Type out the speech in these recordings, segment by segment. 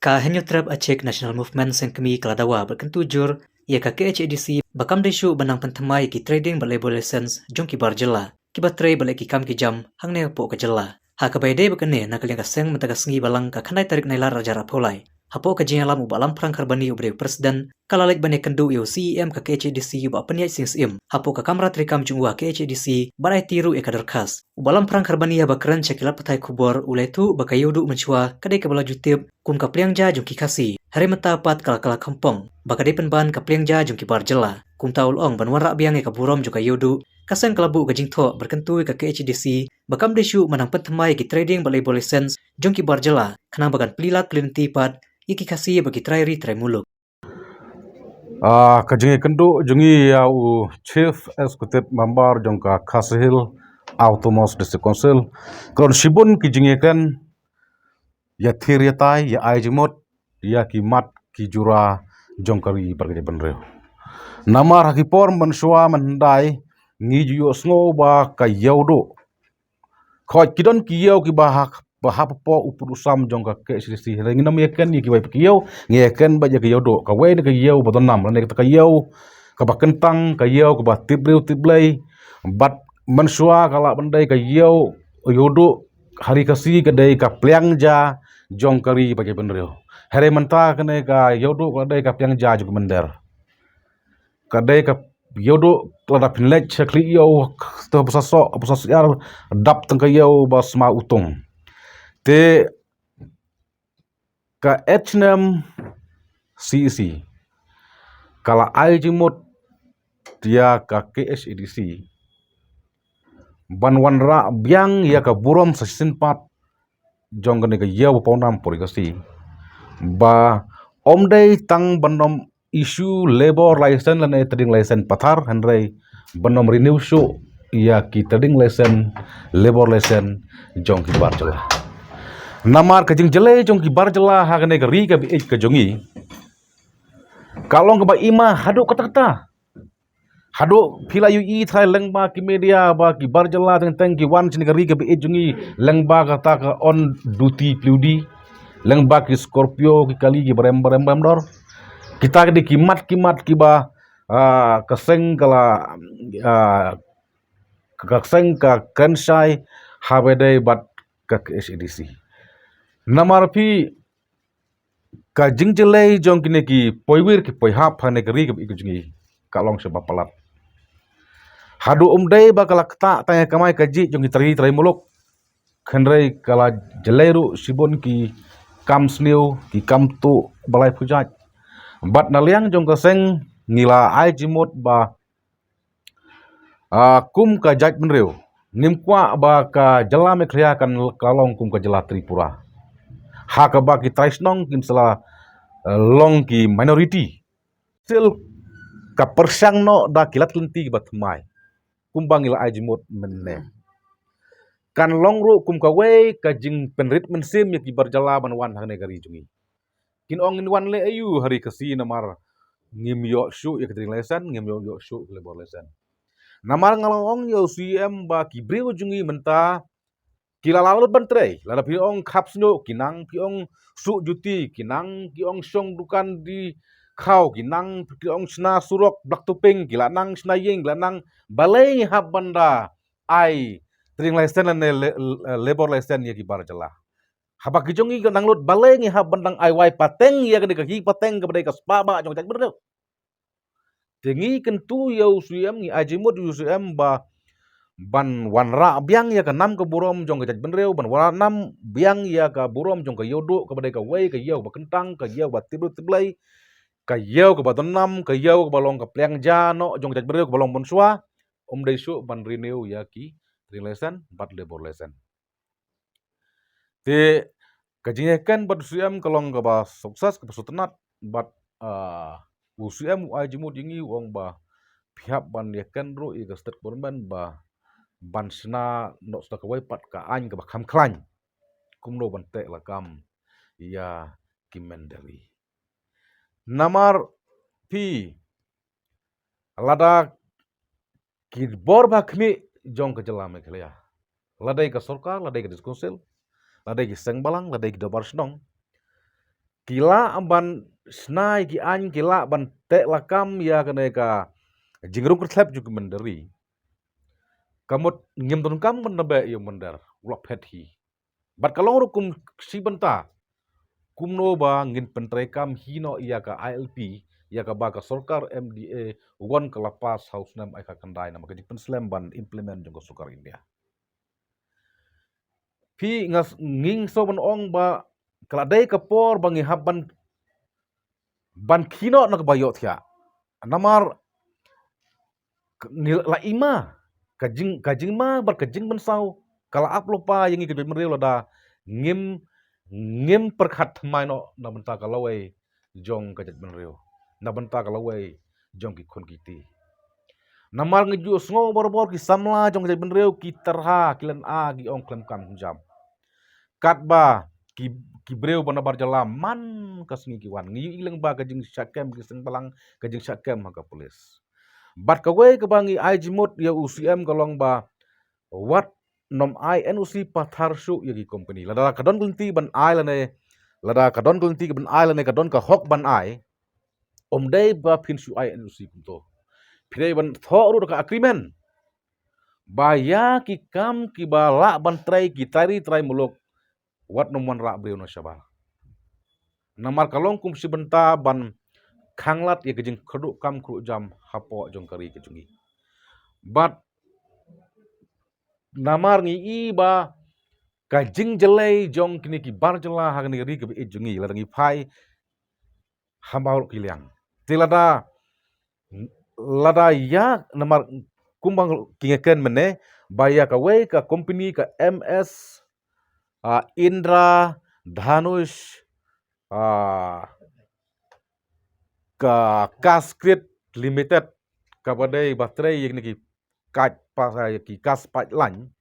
Ka henyo trap acek National Movement sengkemi keladawa berkentujur ia ka KHADC bakam desu benang pentemai ki trading balai license jong ki barjela ki batre balai ki kam ki jam hang ne po ka jela ha ka baide bekene nakal yang ka seng mentaga sengi balang ka khanai tarik nailar raja rapolai hapo ka jingalam ubalam perang karbani ubre presiden kalalek bane kendu yo CEM ka KHADC uba penya sing hapo ka kamera trikam jungwa KHADC barai tiru e kadar khas ubalam perang karbani ya bakran cekilat patai kubor uletu bakayudu mencua kadai ka bala jutip kum ka pliangja jong ki kasi hari mata pat kala kampong bakade penban ka pliangja jong ki barjela kum taul ong banwara biang e ka burom juga yudu kaseng kelabu ka jingtho berkentui ka KHADC bakam desu manang pentemai ki trading balai license jong ki barjela kenang bagan pelilat kelinti pat iki kasi bagi trai muluk. Kajingi kendu jungi au Chief Executive Member jongka Khasihil Automos District Council kon shibun kijingi kan ya thiriatai ya aijimot ya kimat kijura jongkari bergede benreo namar hakipor mensua mendai ngijuyo sngo ba kayaudo khoj kidon kiyau ki bahak bahapo upurusam jongka ke sisi renginam yeken yiki bai kiyau ngeken ba ya kiyaudo ka wei ne kiyau bodonam ne ka kiyau ka bakentang kiyau ka tiblei bat mensua kala bandai kiyau yodo hari kasi kadai ka pliangja jongkari bagi benreo here menta kene ka yodo kadai ka pliangja jug mender kadai ka yodo tada pinlek chakli yo to pusasok yar dap tengka yo basma utung te ka H&M CEC kala aijimot dia ka KHADC banwanra biang ya ka burom sasinpat jongkane ka yaw paunam porikasi ba omdei tang banom isu labor license lane trading license pathar hanrei banom renew show ya ki trading license labor license jongki barjala namar ka jingjele jongki barjala hagane ka ri ka bi ka jongi kalong ka ba ima hadu kata hado pila yu i thai lengba ki media ba ki barjala teng ki wan sini kari ke be jungi lengba kata ka on duty pludi lengba ki Scorpio ki kali ki barem dor kita di kimat ki ba kaseng kala kaseng ka kensai habede bat ka KHADC namar pi ka jingjele jong kine ki poiwir ki poihap hane kari ke jungi kalong sebab palat hadu umdai bakala kata tanya kamai kaji jong trai muluk khenrei kala jeleru sibon ki kam sniu ki kam tu balai pujat bat naliang jong kaseng ngila ai jimot ba kum ka jaj benreu nimkwa ba ka jela mekria kan kalong kum ka jela Tripura ha ka ba ki traisnong kim sala long ki minority still ka persang no da kilat lenti bat mai kumbang ila ajimot menne kan longru kum kawei ka jing penrit mensim ya ki barjala banwan hane gari jungi kin ong in wan le ayu hari kasi namar ngim yo shu ya kedring lesan ngim yo shu lebor lesan namar ngalong yo CM ba ki breu jungi menta kila lalu bantre lada pi ong kapsno kinang pi ong su juti kinang ki ong song dukan di kau kinang ki ong sna surok blak tuping kila nang sna yeng kila nang balai hab banda ai tring license labor license ya ki barjala haba ki jongi nang lut balai ngi hab bandang ai wai pateng ya ke ki pateng ke badai ka spaba jong tak berdeu tengi kentu yo suem ngi ajimut yo suem ba ban wanra biang ya ka nam ke burom jong ke benreu ban wara nam biang ya ka burom jong ke yodo ke badai ka wei ke yau ba kentang ke yau ba tibu tiblai ka yau ke batonam ka yau ke balong ke pliang jano jong ke benreu ke balong bonsua desu ban renew ya ki relation bat labor lesson te kajingekan bat suem kalong ke ba sukses ke sutenat bat usuem ajimut dingi wong ba pihak ban yakan ro i ka state government ba ban sna no sta ka wai pat ka an ka kham klan kumno ban te la kam ya kimendali namar pi lada ki bor ba khmi jong ka jela me khlia ladai ka sarkar ladai ka diskonsil ladai ki sengbalang ladai ki dabar snong kila ban snai ki an kila ban te lakam ya kene ka jingrung kertlep juga menderi kamut ngim don kam menabe yo mender ulap hethi bat kalau rukum si benta kumno ba ngin pentrekam hino iya ka ILP iya ka ba ka sorkar MDA wan ka lapas house nam ai ka kandai nama ka jipen slam ban implement jong ka sukar India pi ngas nging so ban ong ba kaladai ka por bangi haban ban kino na ka bayot ya namar la ima kajing ma bar kajing ban sau kala ap lopa yang ikut mereu da ngim ngim perkhat mai no na benta kalawai jong kajat mereu na benta kalawai jong ki khon kiti namar ngeju sngo bor ki samla jong kajat mereu ki terha kilen a gi ong klem kam jam katba ki breu bana bar jala man kasngi ki wan ngi ileng ba kajing syakem ki seng balang kajing syakem haka polis bat kawai kebangi ai jimut ya UCM kalong ba wat nom ai NUC pathar su yagi company lada kadon gulti ban ai lane lada kadon gulti ban ai lane kadon ka hok ban ai dei ba phin su ai NUC kunto phirei ban tho ru ka agreement ba ya ki kam ki ba la ban trai ki trai muluk wat nom wan ra breu no syabal namar kalong kum si benta ban khanglat ya kejing kreduk kam kru jam hapo jong kari kejungi but namar ngi i ba kajing jelai jong kini ki bar jela hagni ri ke jungi la ngi phai hambaur kiliang tilada lada ya namar kumbang kingeken mene baya ka wei ka company ka MS Indra Dhanush ka Kaskrit Limited kabadai baterai yang ni kaj pasai ki kas pat lan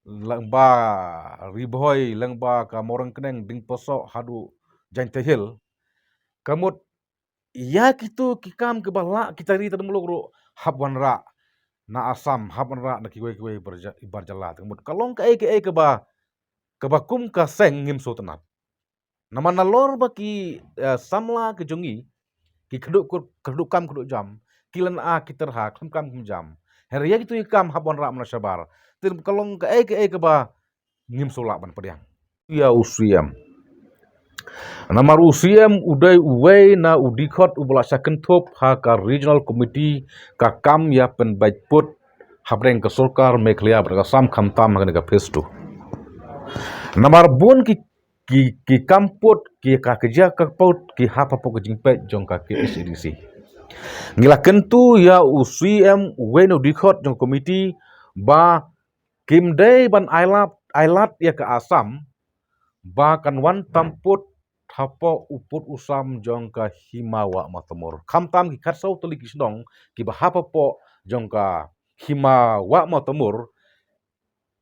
langba riboy langba ka morang keneng ding posok hadu jain tehil kamut ya kitu kikam ke bala kita ri termuluk ro habwan ra na asam habwan ra na kiwe berjala kamut kalong ke ba kum ka seng ngim so tenat nama nalor ba ki samla ke jongi ki keduk kam keduk jam kilan a kiterha kam jam heria gitu ikam habon rak mana sabar tin kalong ke ba ngim solak ban pediang ya usiam namar usiam udai uwei na udikot ubala sakentop ha ka regional committee ka kam ya pen baitput habreng ka sorkar meklia berka sam kham tam ka festu namar bun ki kamput ki ka kerja ka paut ki hapa pok jingpet jong ka SADC ngila kentu ya UCM weno dikot jong komiti ba kimdei ban ailat ya ke asam ba kan wan tamput hapo uput usam jong ka himawa matamur kamtam ki katsau tuli kisdong ki ba hapa po jong ka himawa matamur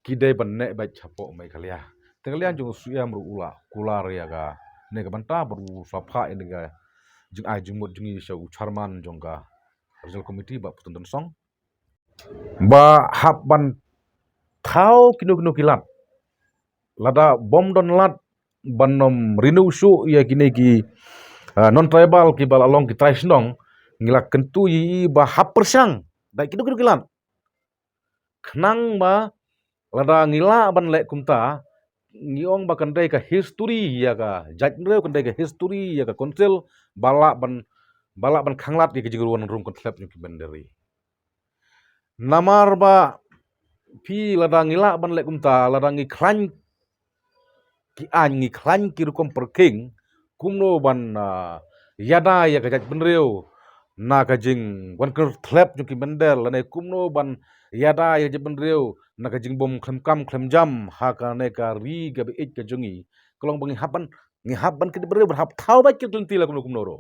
kidei ban ne ba chapo mai kalia tengalian jong UCM ru ula kular ya ka ne ka banta beru sapha ini ga jeng ai jumut jungi syau charman jongka regional committee ba putun song ba hap ban thau kinu kilat lada bom don lat banom rinu su ya kini ki non tribal ki balalong ki traisnong ngila kentu yi ba hap persang da kinu kilat khnang ba lada ngila ban lek kumta ngiong ba kandai ka history ya ka jajre kandai ka history ya ka konsil bala ban khanglat di kejiguruan rum kontlep nyuki benderi namar ba pi ladang ila ban lek kumta ladang ngi klan ki an ngi klan ki rukom perking kumno ban yada ya kajat benreu na kajing wan kontlep nyuki bender lane kumno ban yada ya benreu na kajing bom klem jam ha ka ne ka ri ga be ik ka jungi kolong bangi haban ke benreu berhap thau ba ki tunti la kumno ro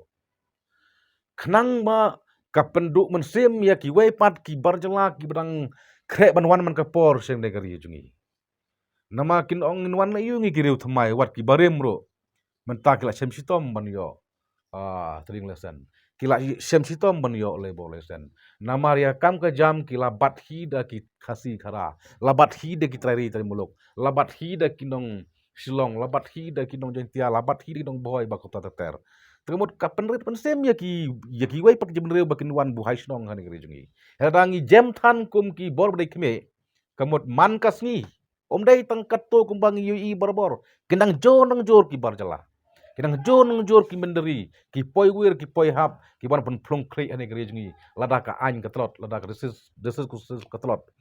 kenang ma kapenduk mensim ya ki wepat ki barjala ki bedang krek banwan man kapor seng negari jungi nama kin ong inwan na yungi ki riu thamai wat ki barem ro menta kila sem sitom ban yo tring lesen kila sem sitom ban yo lebo lesen nama ya kam ka jam kila bat hi da ki khasi khara labat hi de ki trari tari muluk labat hi da kinong Shillong labat hi da ki dong jentia labat hi di dong boy ba kota teter. Tengmut ka penrit pensem ya ki wai pak jemre ba kin wan bu hai snong hani gri jungi. Hedangi jem than kum ki bor bde kme. Kamut man kasngi. Om dai tangkat to kumbang yui borbor. Kendang jo nang jor ki bar jala. Kendang jo nang jor ki menderi. Ki poi wir ki poi hap. Ki ban pun plong krei hani gri jungi. Lada ka ain katlot. Lada ka desis kusis katlot.